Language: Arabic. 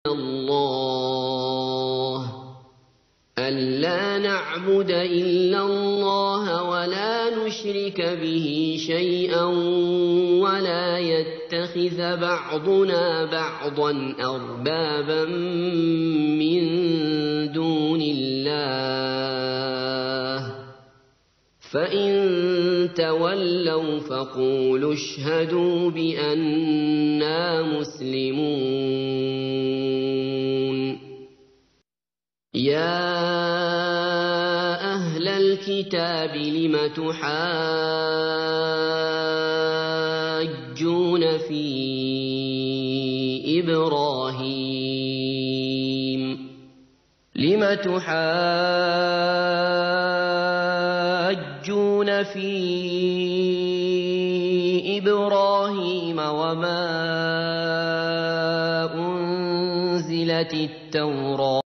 الله ألا نعبد إلا الله ولا نشرك به شيئا ولا يتخذ بعضنا بعضا أربابا من دون الله فإن تولوا فقولوا اشهدوا بأننا مسلمون. يا أهل الكتاب لم تحاجون في إبراهيم وما أنزلت التوراة